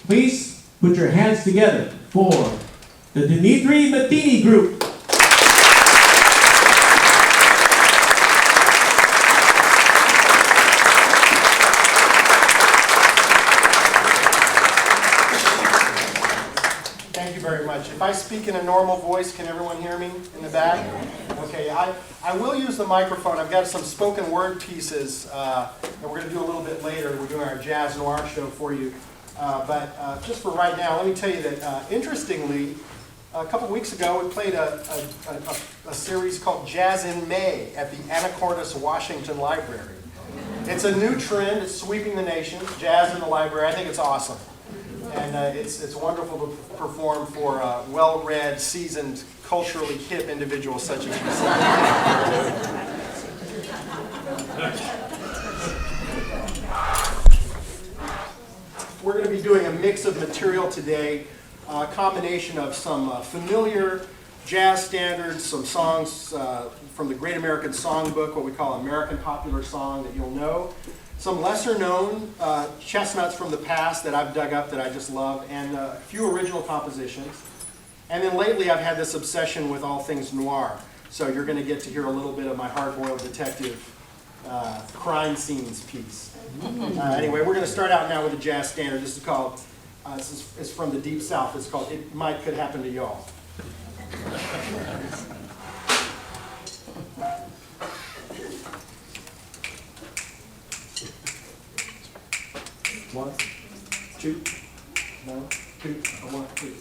Please put your hands together for the Dmitri Matheny Group. Thank you very much. If I speak in a normal voice, can everyone hear me in the back? Okay, I will use the microphone. I've got some spoken word pieces that we're going to do a little bit later. We're doing our Jazz Noir show for you. But just for right now, let me tell you that, interestingly, a couple weeks ago, we played a series called Jazz in May at the Anacortes, Washington Library. It's a new trend. It's sweeping the nation. Jazz in the library. I think it's awesome. And it's wonderful to perform for well-read, seasoned, culturally hip individuals such as yourself. We're going to be doing a mix of material today, a combination of some familiar jazz standards, some songs from the Great American Songbook, what we call American popular song that you'll know, some lesser-known chestnuts from the past that I've dug up that I just love, and a few original compositions. And then lately I've had this obsession with all things noir, so you're going to get to hear a little bit of my hard-boiled detective crime scenes piece. Anyway, we're going to start out now with a jazz standard. This is called, it's from the Deep South. It's called It Might Could Happen to Y'all. One, two, 1, 2, 1, 2.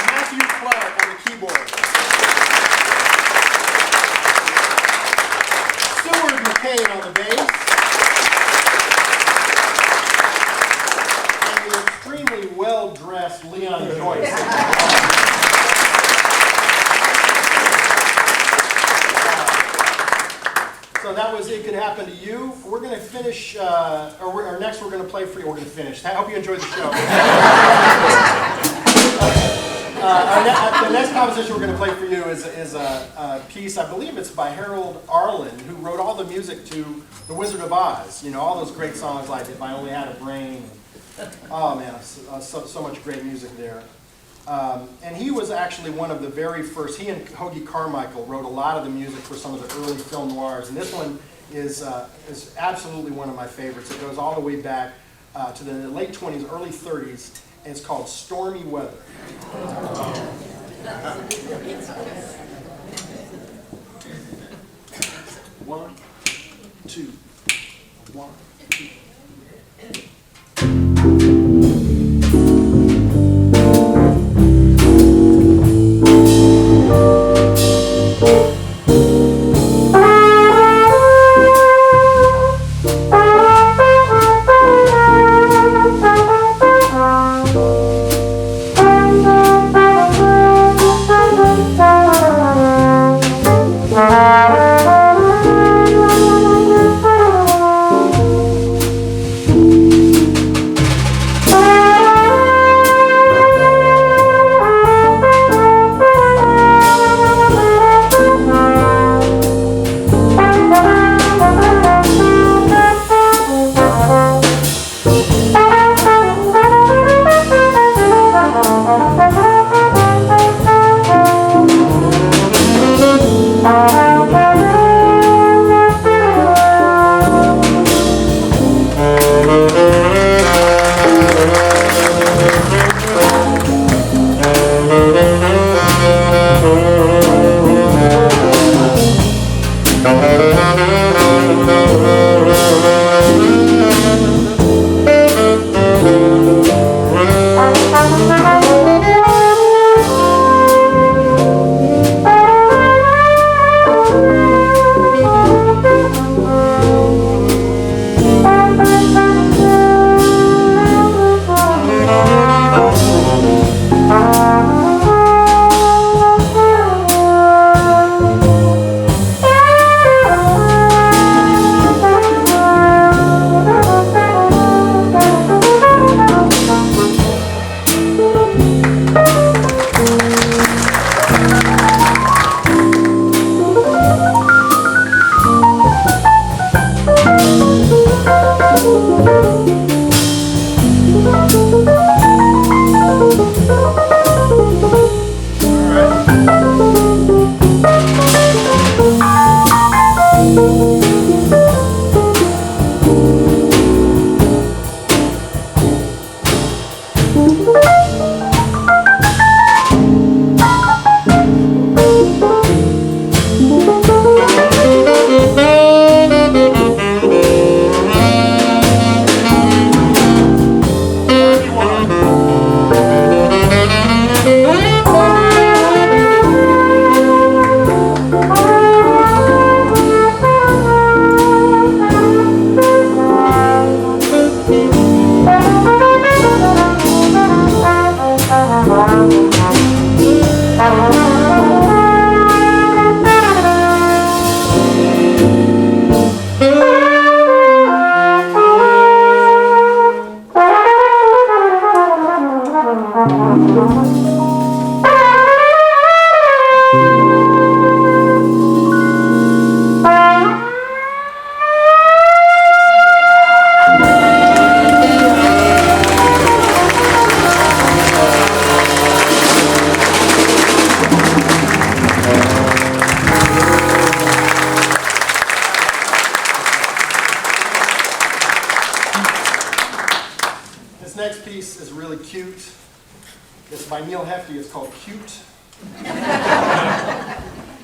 Matthew Clark on the keyboard. Seward McCain on the bass. And the extremely well-dressed Leon Joyce. So that was It Could Happen to You. We're going to finish, or next we're going to play for you. We're going to finish. I hope you enjoyed the show. The next composition we're going to play for you is a piece, I believe it's by Harold Arlen, who wrote all the music to The Wizard of Oz. You know, all those great songs like If I Only Had a Brain. Oh man, so much great music there. And he was actually one of the very first, he and Hoagie Carmichael wrote a lot of the music for some of the early film noirs. And this one is absolutely one of my favorites. It goes all the way back to the late 20s, early 30s, and it's called Stormy Weather. One, two, one, two.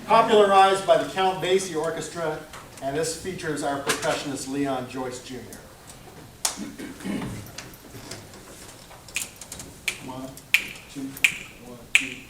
Popularized by the Count Basie Orchestra, and this features our percussionist Leon Joyce Jr. 1, 2, 1, 2.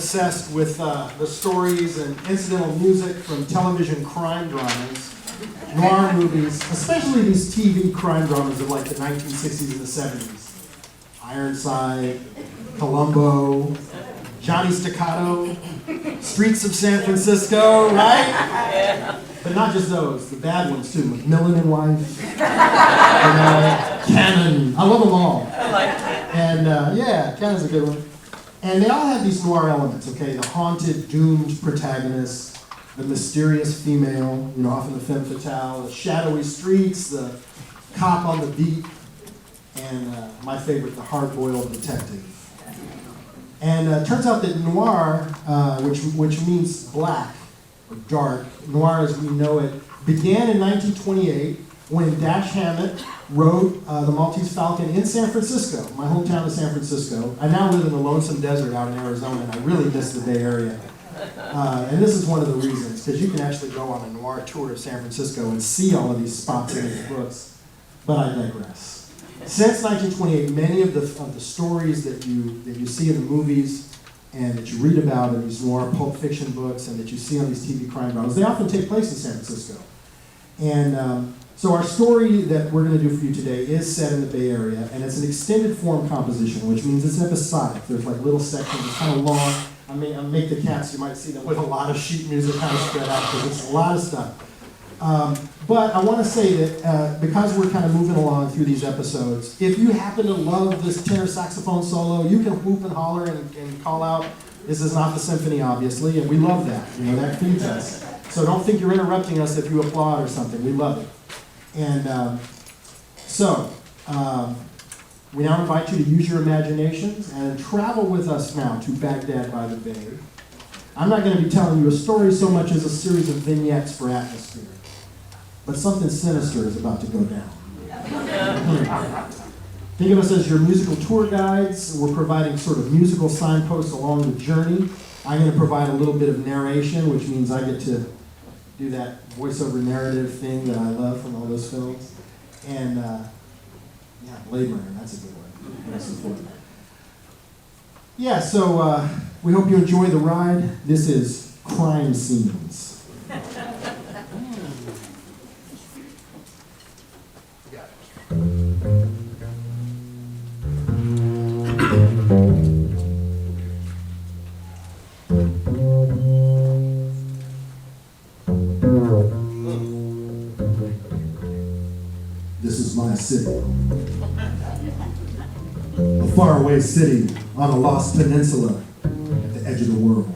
obsessed with the stories and incidental music from television crime dramas, noir movies, especially these TV crime dramas of like the 1960s and the 70s. Ironside, Columbo, Johnny Staccato, Streets of San Francisco, right? Yeah. But not just those, the bad ones too. Macmillan and Wife, and, Cannon. I love them all. I like it. And yeah, Cannon's a good one. And they all have these noir elements, okay? The haunted, doomed protagonist, the mysterious female, you know, often the femme fatale, the shadowy streets, the cop on the beat, and my favorite, the hard-boiled detective. And it turns out that noir, which means black or dark, noir as we know it, began in 1928 when Dash Hammett wrote The Maltese Falcon in San Francisco, my hometown of San Francisco. I now live in the lonesome desert out in Arizona, and I really miss the Bay Area. And this is one of the reasons, because you can actually go on a noir tour of San Francisco and see all of these spots in these books. But I digress. Since 1928, many of the stories that you see in the movies and that you read about in these noir pulp fiction books and that you see on these TV crime dramas, they often take place in San Francisco. And so our story that we're going to do for you today is set in the Bay Area, and it's an extended form composition, which means it's episodic. There's like little sections, it's kind of long. I make the cats, you might see them with a lot of sheet music kind of spread out, because it's a lot of stuff. But I want to say that because we're kind of moving along through these episodes, if you happen to love this tenor saxophone solo, you can whoop and holler and call out. This is not the symphony, obviously, and we love that. You know, that feeds us. So don't think you're interrupting us if you applaud or something. We love it. And we now invite you to use your imaginations and travel with us now to Baghdad by the Bay. I'm not going to be telling you a story so much as a series of vignettes for atmosphere. But something sinister is about to go down. Think of us as your musical tour guides. We're providing sort of musical signposts along the journey. I'm going to provide a little bit of narration, which means I get to do that voiceover narrative thing that I love from all those films. And, yeah, Blade Runner, that's a good one. That's important. Yeah, so we hope you enjoy the ride. This is Crime Scenes. This is my city. A faraway city on a lost peninsula at the edge of the world.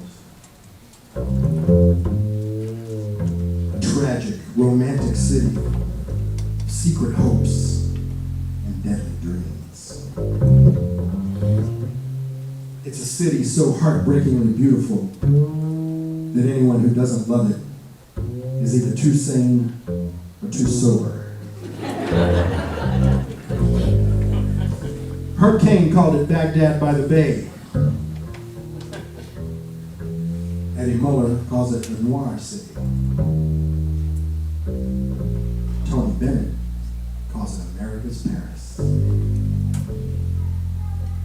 A tragic, romantic city of secret hopes and deadly dreams. It's a city so heartbreakingly beautiful that anyone who doesn't love it is either too sane or too sober. Herb Cain called it Baghdad by the Bay. Eddie Muller calls it the Noir City. Tony Bennett calls it America's Paris.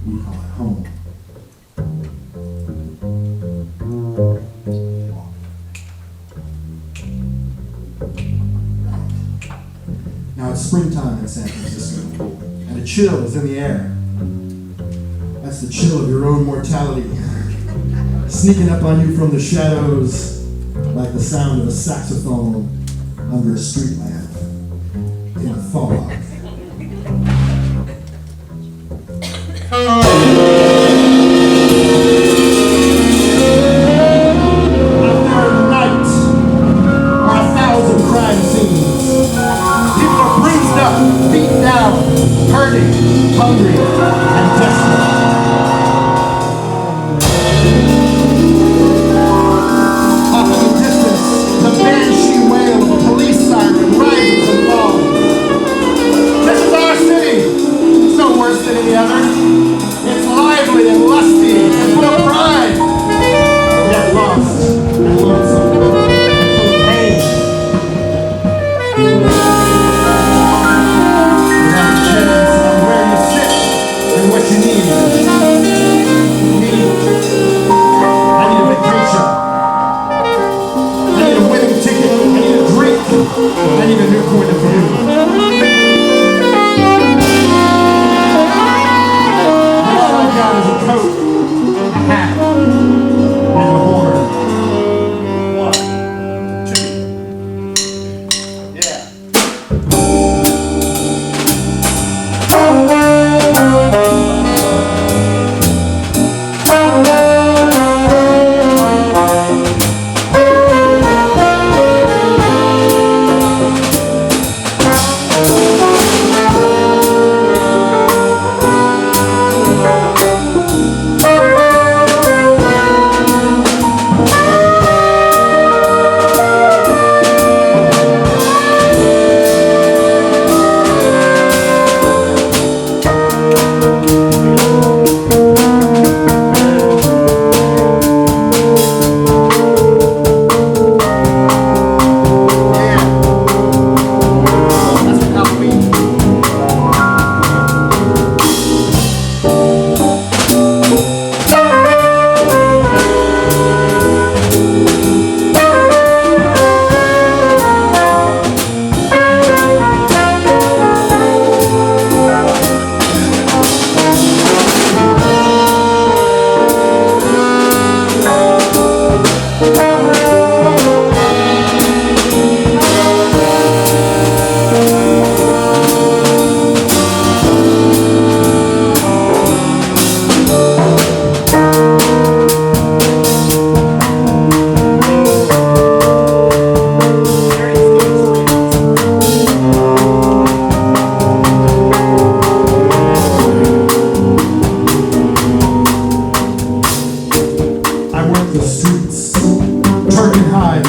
We call it home. Now it's springtime in San Francisco, and a chill is in the air. That's the chill of your own mortality, sneaking up on you from the shadows like the sound of a saxophone under a street lamp in the fog. Hungry and desperate. Off in the distance, the banshee wail of a police siren rises and falls.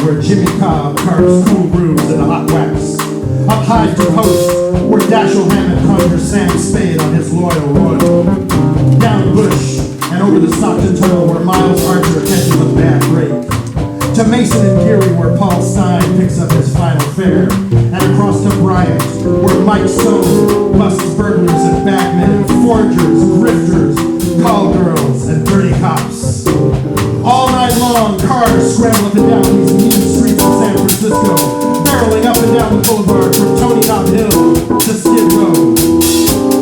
where Jimmy Cobb carves cool brews in a hot wax. Up high to post, where Dashiell Hammett conjures Sam Spade on his loyal royal. Down Bush, and over the Stockton Tunnel, where Miles Archer catches a bad break. To Mason and Geary, where Paul Stein picks up his final fare. And across to Bryant, where Mike Stone busts burglars and bagmen, forgers, grifters, call girls, and dirty cops. All night long, cars scramble up and down these mean streets of San Francisco, barreling up and down the boulevard from Tony Top Hill to Skid Row.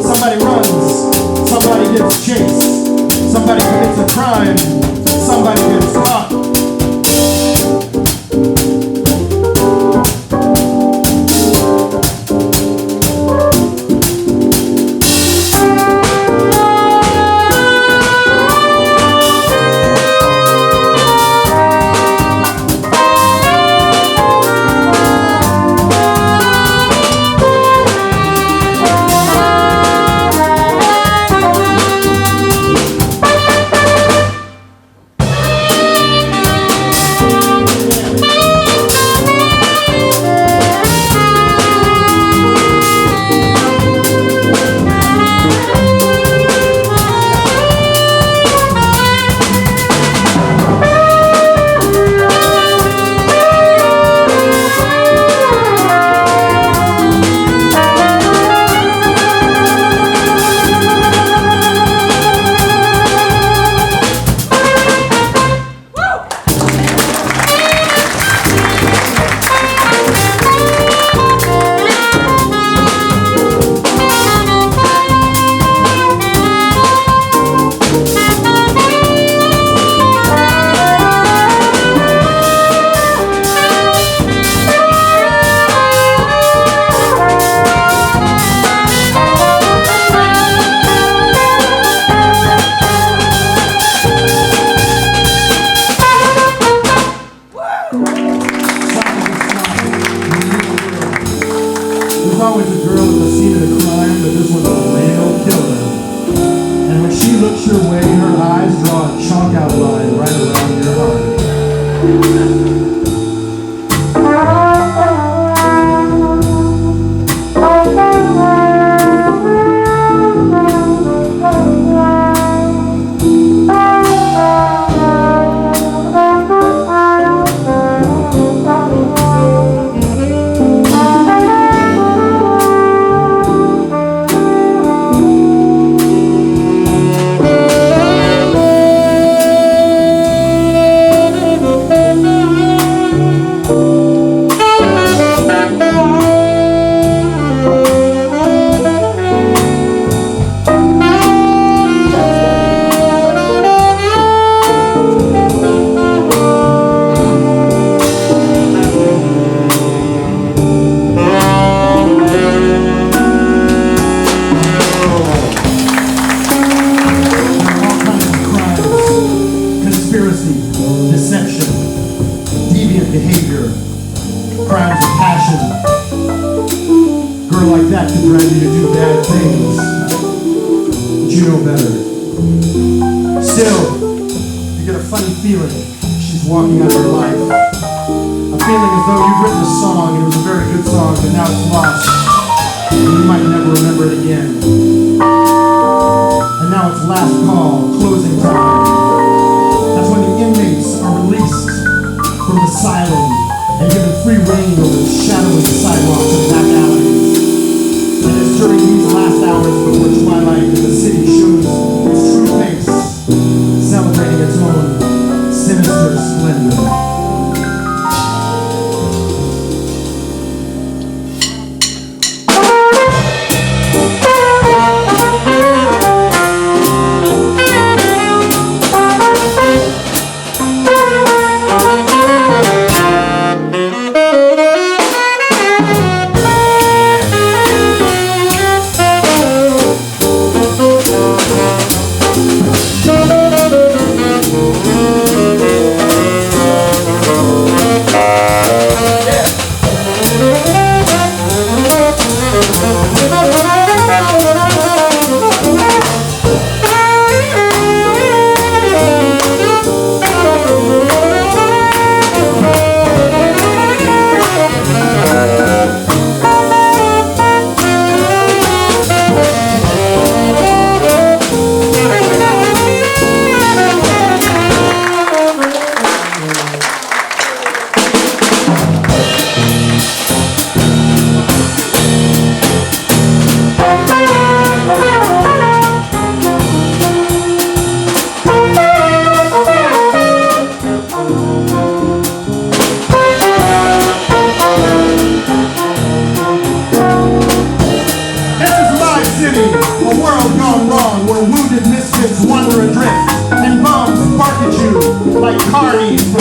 Somebody runs, somebody gets chased, somebody commits a crime, somebody gets caught.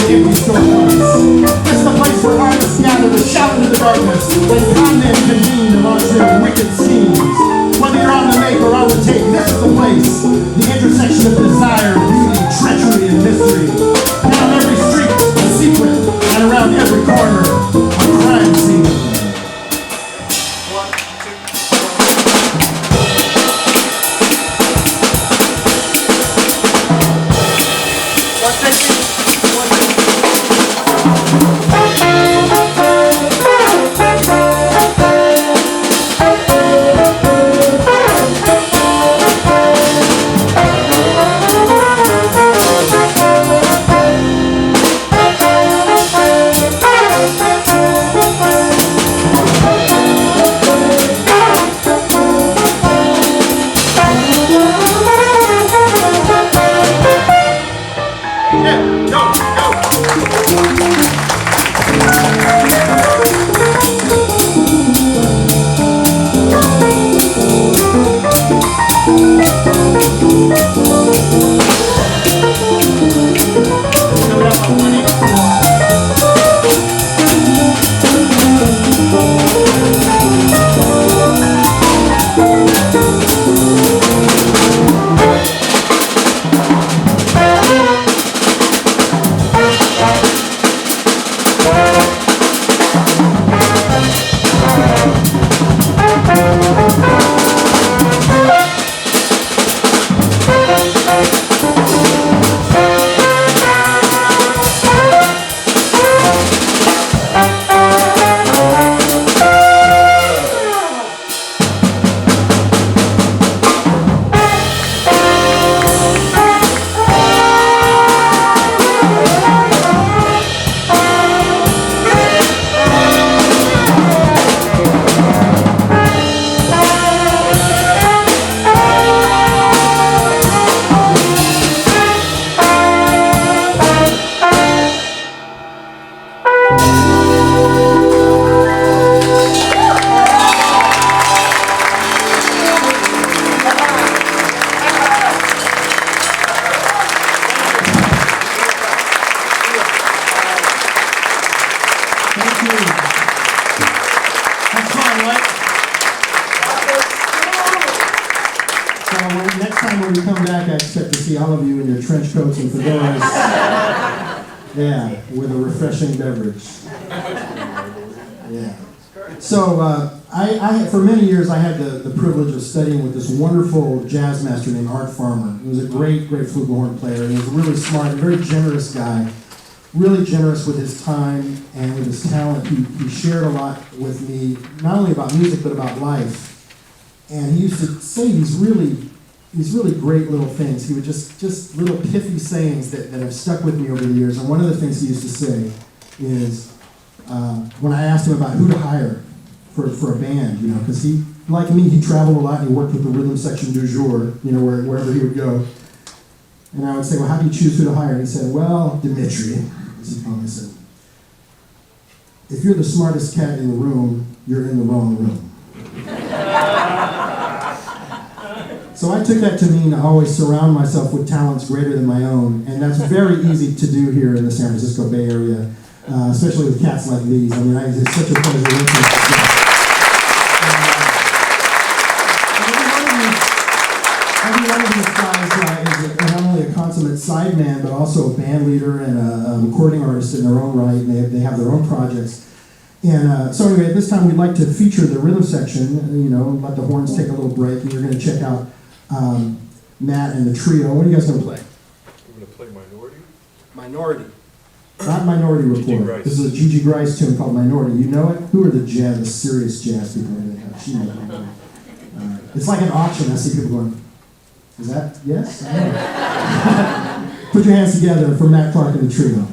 empty storefronts. This is the place where artists gather to shout into the darkness and con men convene to launch their wicked schemes. Whether you're on the make or on the take, this is the place. The intersection of desire, beauty, treachery, and mystery. Down every street, a secret, and around every corner, a crime scene. All of you in your trench coats and fedoras. Yeah, with a refreshing beverage. Yeah. So I for many years I had the privilege of studying with this wonderful jazz master named Art Farmer. He was a great flugelhorn player. He was a really smart, very generous guy. Really generous with his time and with his talent. He shared a lot with me, not only about music but about life. And he used to say these really great little things. He would just little pithy sayings that have stuck with me over the years. And one of the things he used to say is, when I asked him about who to hire for a band, because he, like me, he traveled a lot and he worked with the rhythm section du jour, wherever he would go. And I would say, well, how do you choose who to hire? And he said, well, Dmitri, as he called me, said, if you're the smartest cat in the room, you're in the wrong room. So I took that to mean I always surround myself with talents greater than my own, and that's very easy to do here in the San Francisco Bay Area, especially with cats like these. I mean, it's such a pleasure working with them. Every one of these guys is not only a consummate sideman, but also a band leader and a recording artist in their own right, and they have their own projects. And so anyway, at this time we'd like to feature the rhythm section, let the horns take a little break, and you're going to check out Matt and the trio. What are you guys going to play? We're going to play Minority. Minority. Not Minority Report. This is a Gigi Grice tune called Minority. You know it? Who are the serious jazz people that have? She knows it. It's like an auction. I see people going, is that yes? Put your hands together for Matt Clark and the trio.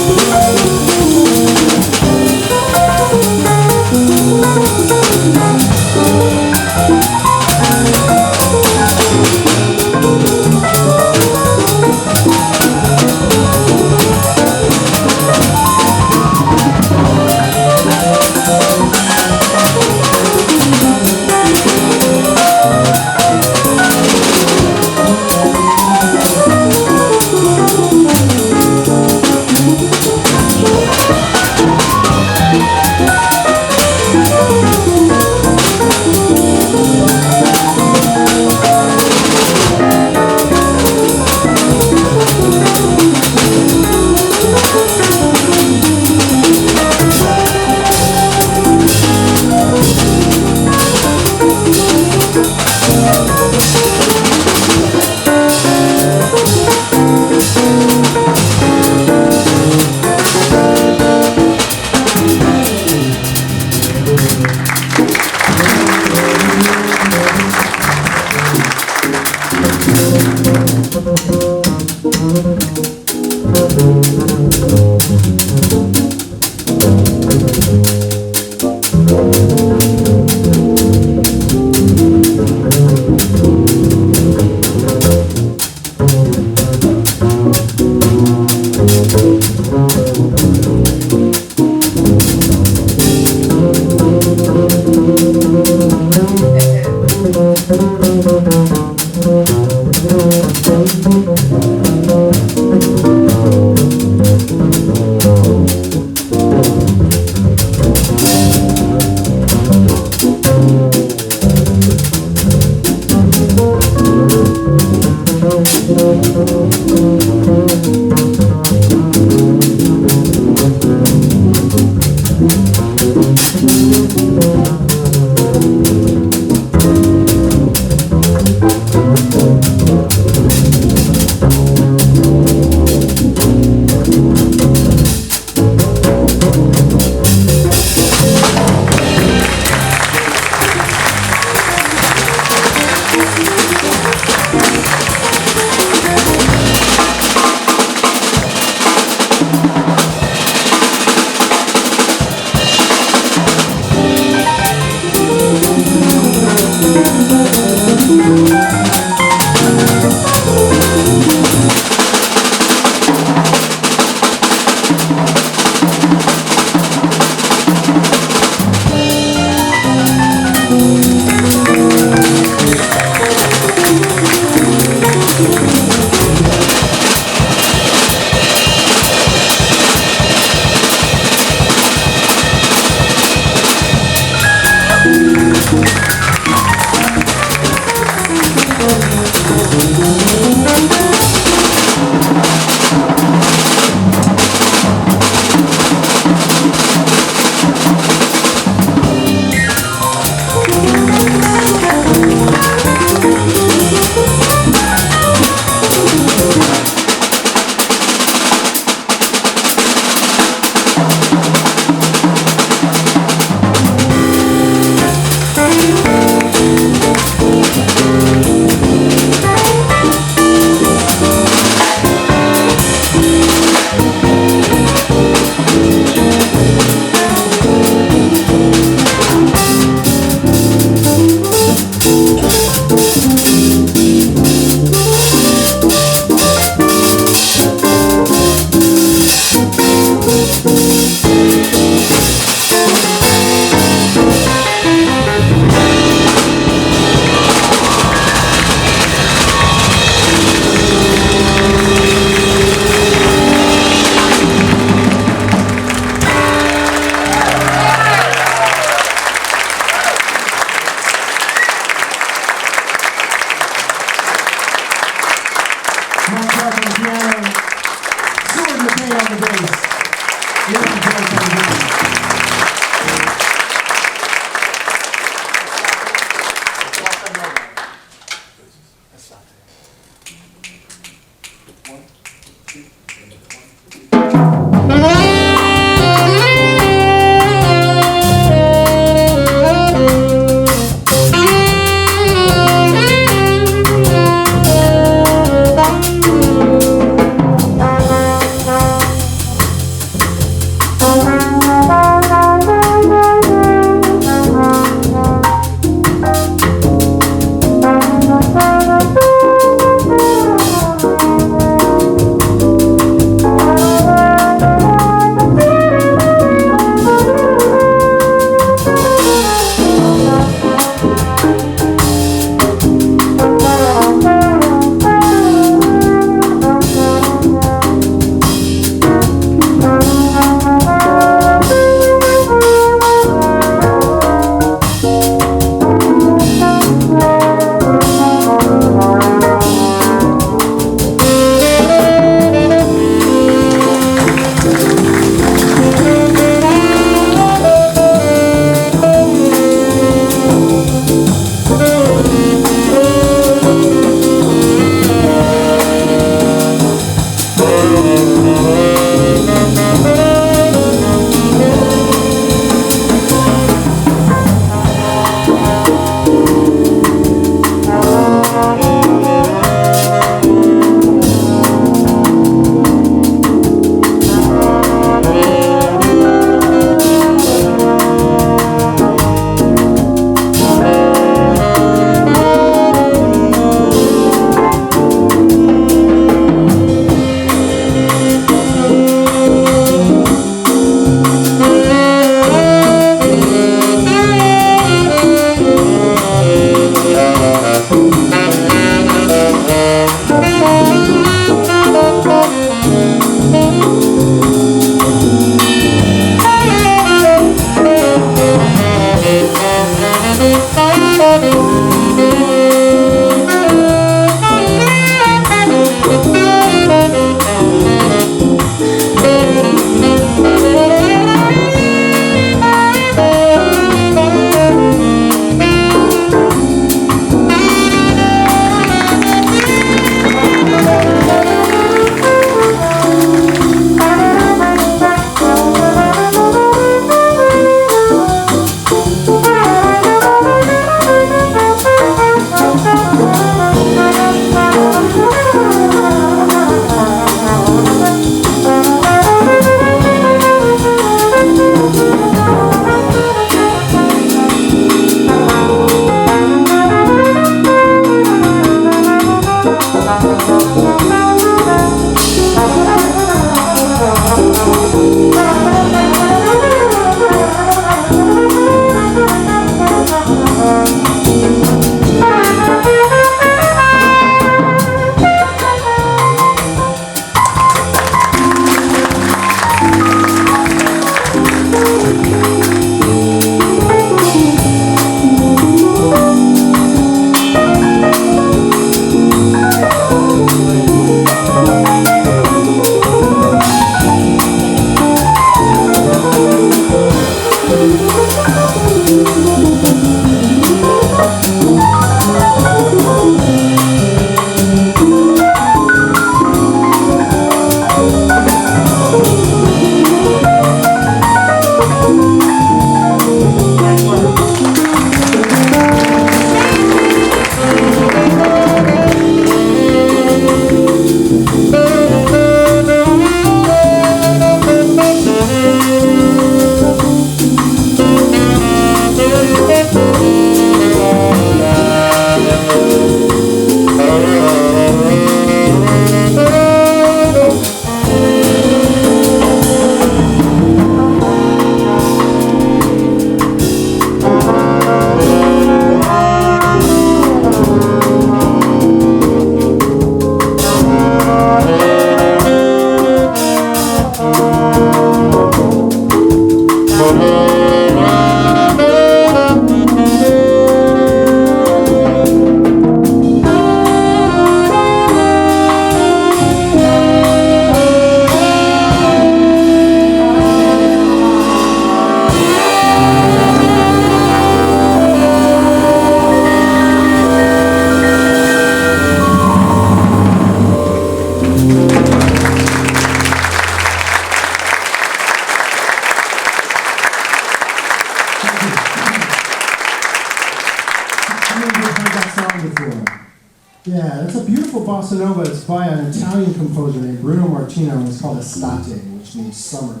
Yeah, it's a beautiful bossa nova. It's by an Italian composer named Bruno Martino, and it's called Estate, which means summer.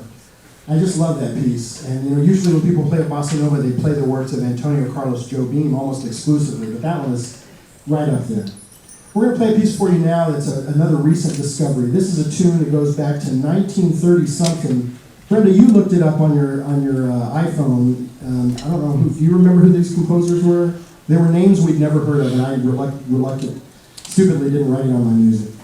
I just love that piece. And usually when people play a bossa nova, they play the works of Antonio Carlos Jobim almost exclusively, but that one is right up there. We're going to play a piece for you now that's another recent discovery. This is a tune that goes back to 1930-something. Brenda, you looked it up on your iPhone. I don't know, do you remember who these composers were? They were names we'd never heard of, and I stupidly didn't write it on my music.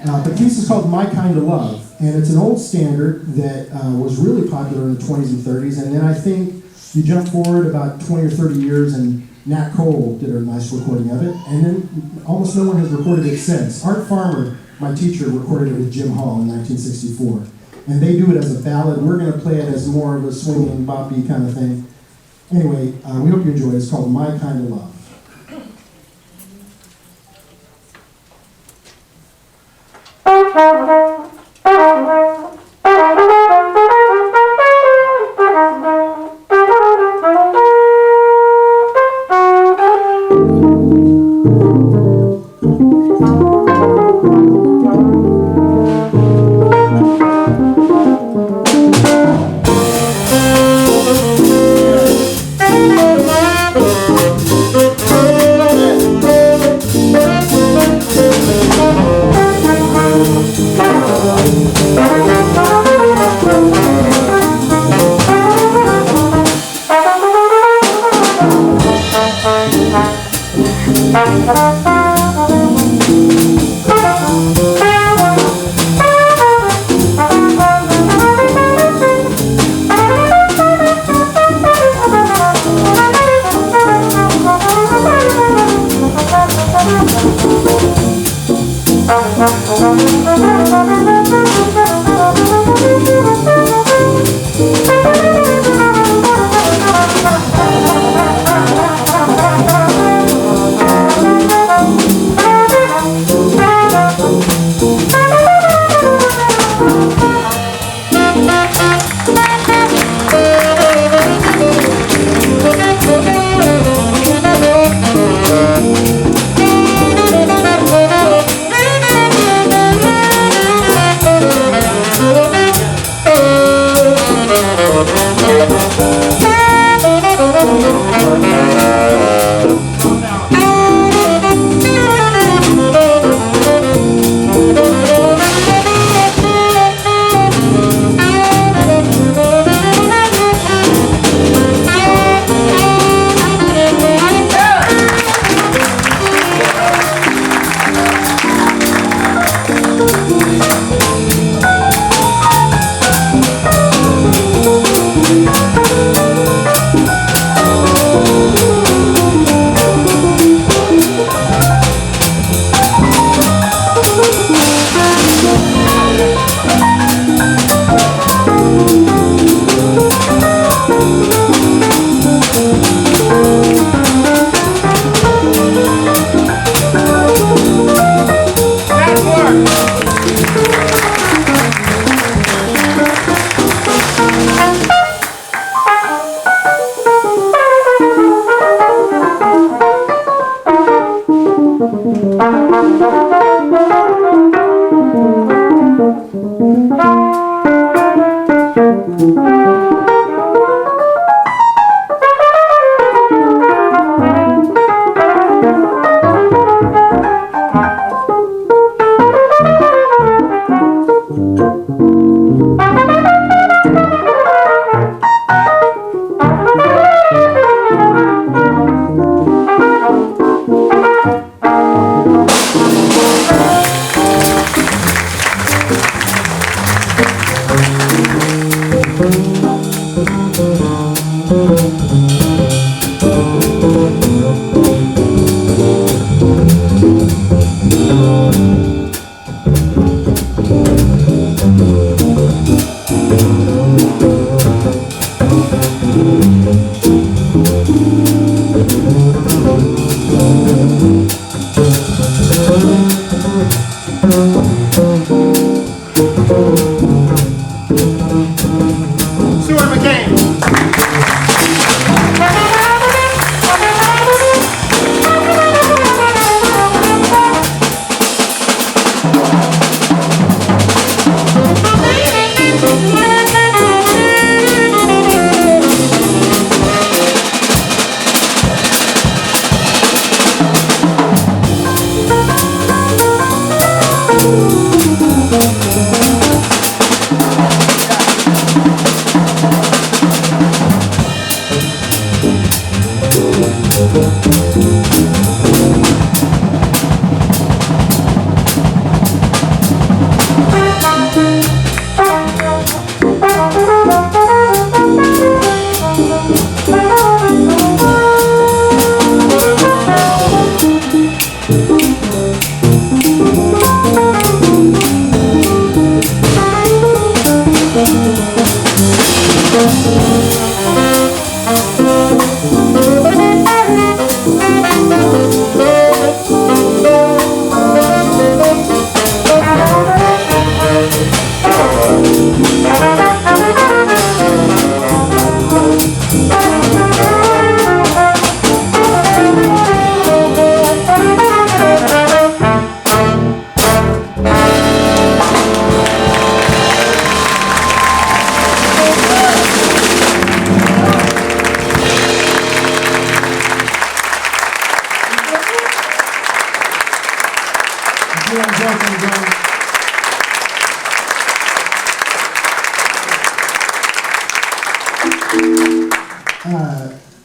The piece is called My Kind of Love, and it's an old standard that was really popular in the 20s and 30s, and then I think you jump forward about 20 or 30 years, and Nat Cole did a nice recording of it, and then almost no one has recorded it since. Art Farmer, my teacher, recorded it with Jim Hall in 1964, and they do it as a ballad. We're going to play it as more of a swinging, boppy kind of thing. Anyway, we hope you enjoy it. It's called My Kind of Love.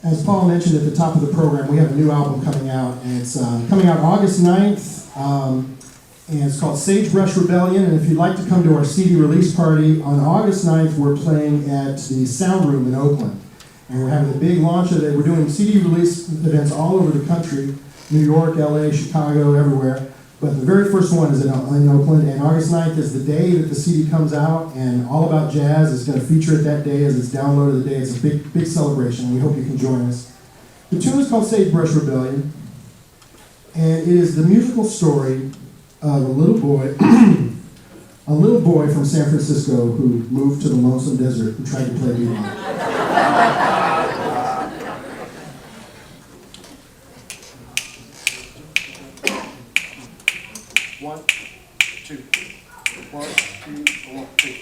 As Paul mentioned at the top of the program, we have a new album coming out, and it's coming out August 9th, and it's called Sagebrush Rebellion, and if you'd like to come to our CD release party, on August 9th, we're playing at the Sound Room in Oakland, and we're having a big launch of it. We're doing CD release events all over the country, New York, LA, Chicago, everywhere, but the very first one is in Oakland, and August 9th is the day that the CD comes out, and All About Jazz is going to feature it that day as it's downloaded the day. It's a big, big celebration. We hope you can join us. The tune is called Sagebrush Rebellion, and it is the musical story of a little boy, a little boy from San Francisco who moved to the lonesome desert who tried to play bebop. 1, 2, 1, 2, 1, 2.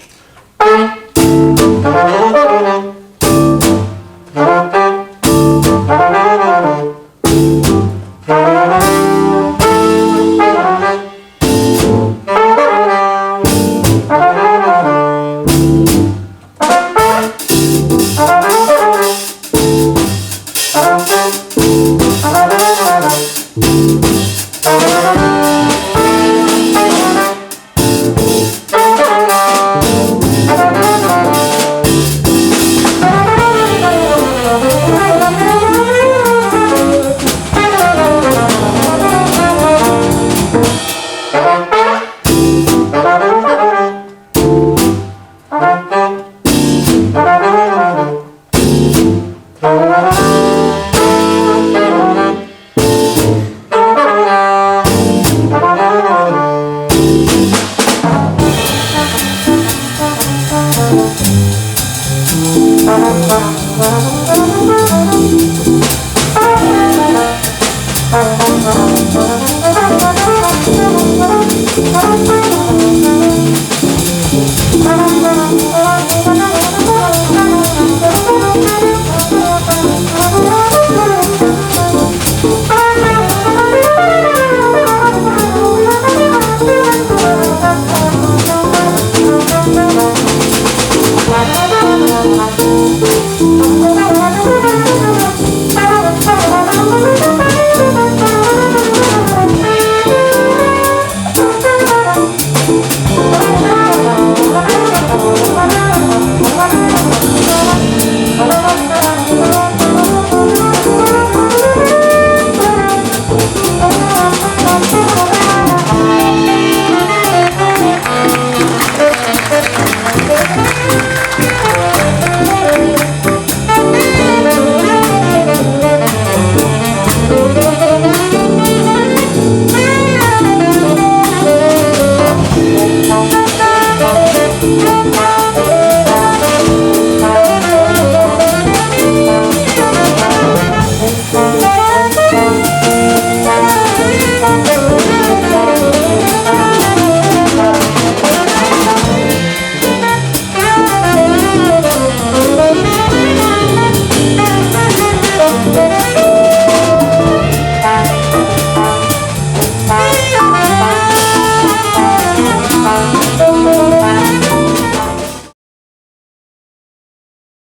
Thank you.